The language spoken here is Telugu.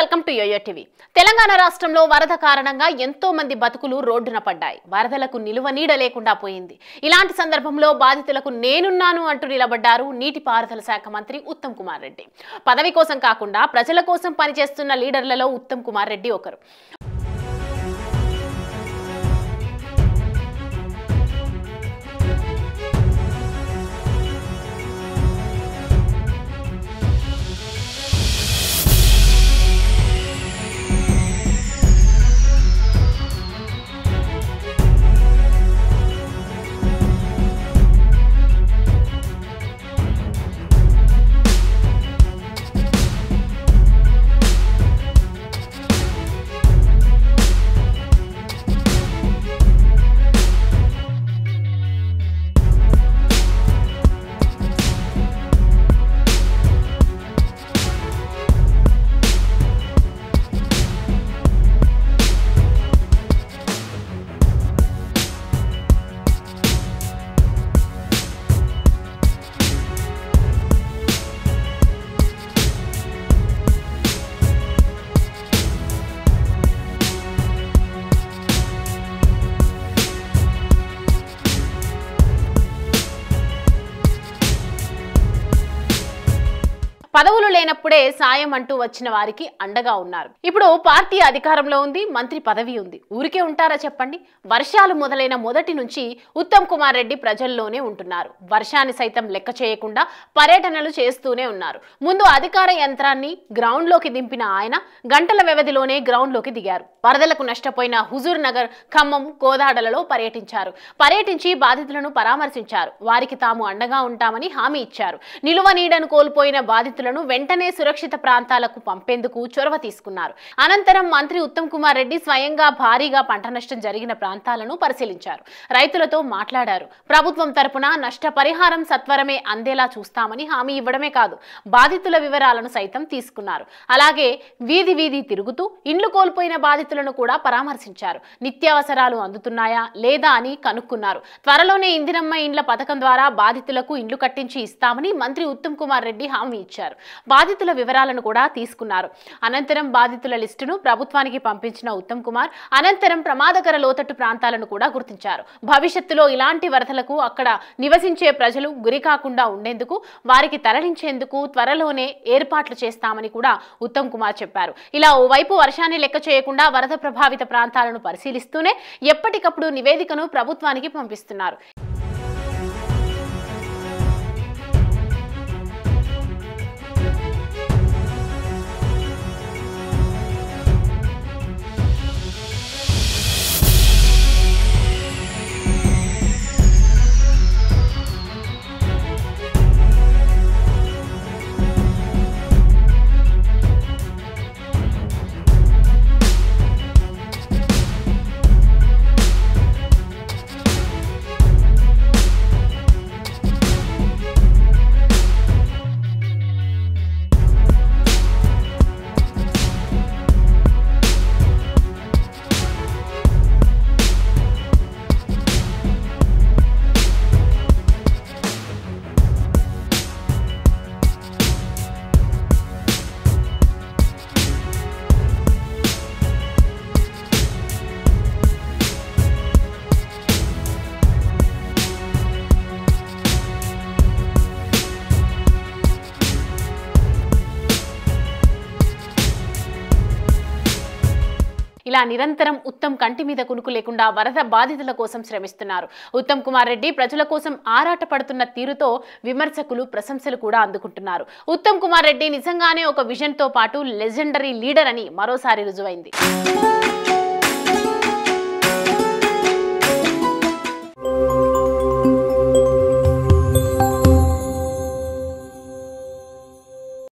Welcome to YoYo TV. Telangana రాష్ట్రంలో వరద కారణంగా ఎంతో మంది బతుకులు రోడ్డున పడ్డాయి. వరదలకు నిలువ నీడ లేకుండా పోయింది. ఇలాంటి సందర్భంలో బాధితులకు నేనున్నాను అంటూ నిలబడ్డారు నీటిపారుదల శాఖ మంత్రి ఉత్తమ్ కుమార్ రెడ్డి. పదవి కోసం కాకుండా ప్రజల కోసం పనిచేస్తున్న లీడర్లలో ఉత్తమ్ కుమార్ రెడ్డి ఒకరు. పదవులు లేనప్పుడే సాయం అంటూ వచ్చిన వారికి అండగా ఉన్నారు. ఇప్పుడు పార్టీ అధికారంలో ఉంది, మంత్రి పదవి ఉంది, ఊరికే ఉంటారా చెప్పండి? వర్షాలు మొదలైన మొదటి నుంచి ఉత్తమ్ కుమార్ రెడ్డి ప్రజల్లోనే ఉంటున్నారు. వర్షాన్ని సైతం లెక్క చేయకుండా పర్యటనలు చేస్తూనే ఉన్నారు. ముందు అధికార యంత్రాన్ని గ్రౌండ్ లోకి దింపిన ఆయన గంటల వ్యవధిలోనే గ్రౌండ్ లోకి దిగారు. వరదలకు నష్టపోయిన హుజూర్ నగర్, ఖమ్మం, కోదాడలలో పర్యటించి బాధితులను పరామర్శించారు. వారికి తాము అండగా ఉంటామని హామీ ఇచ్చారు. నిలువ నీడను కోల్పోయిన బాధితులను వెంటనే సురక్షిత ప్రాంతాలకు పంపేందుకు చొరవ తీసుకున్నారు. అనంతరం మంత్రి ఉత్తమ్ కుమార్ రెడ్డి స్వయంగా భారీగా పంట నష్టం జరిగిన ప్రాంతాలను పరిశీలించారు. రైతులతో మాట్లాడారు. ప్రభుత్వం తరపున నష్టపరిహారం సత్వరమే అందేలా చూస్తామని హామీ ఇవ్వడమే కాదు, బాధితుల వివరాలను సైతం తీసుకున్నారు. అలాగే వీధి తిరుగుతూ ఇండ్లు కోల్పోయిన బాధితులను కూడా పరామర్శించారు. నిత్యావసరాలు అందుతున్నాయా లేదా అని కనుక్కున్నారు. త్వరలోనే ఇందిరమ్మ ఇండ్ల పథకం ద్వారా బాధితులకు ఇండ్లు కట్టించి ఇస్తామని మంత్రి ఉత్తమ్ కుమార్ రెడ్డి హామీ ఇచ్చారు. బాధితుల వివరాలను కూడా తీసుకున్నారు. అనంతరం బాధితుల లిస్టును ప్రభుత్వానికి పంపించిన ఉత్తమ్ కుమార్ అనంతరం ప్రమాదకర లోతట్టు ప్రాంతాలను కూడా గుర్తించారు. భవిష్యత్తులో ఇలాంటి వరదలకు అక్కడ నివసించే ప్రజలు గురి కాకుండా ఉండేందుకు, వారికి తరలించేందుకు త్వరలోనే ఏర్పాట్లు చేస్తామని కూడా ఉత్తమ్ కుమార్ చెప్పారు. ఇలా ఓవైపు వర్షాన్ని లెక్క చేయకుండా వరద ప్రభావిత ప్రాంతాలను పరిశీలిస్తూనే ఎప్పటికప్పుడు నివేదికను ప్రభుత్వానికి పంపిస్తున్నారు. ఇలా నిరంతరం ఉత్తమ్ కంటి మీద కునుకు లేకుండా వరద బాధితుల కోసం శ్రమిస్తున్నారు. ఉత్తమ్ కుమార్ రెడ్డి ప్రజల కోసం ఆరాట పడుతున్న తీరుతో విమర్శకులు ప్రశంసలు కూడా అందుకుంటున్నారు. ఉత్తమ్ కుమార్ రెడ్డి నిజంగానే ఒక విజన్ తో పాటు లెజెండరీ లీడర్ అని మరోసారి రుజువైంది.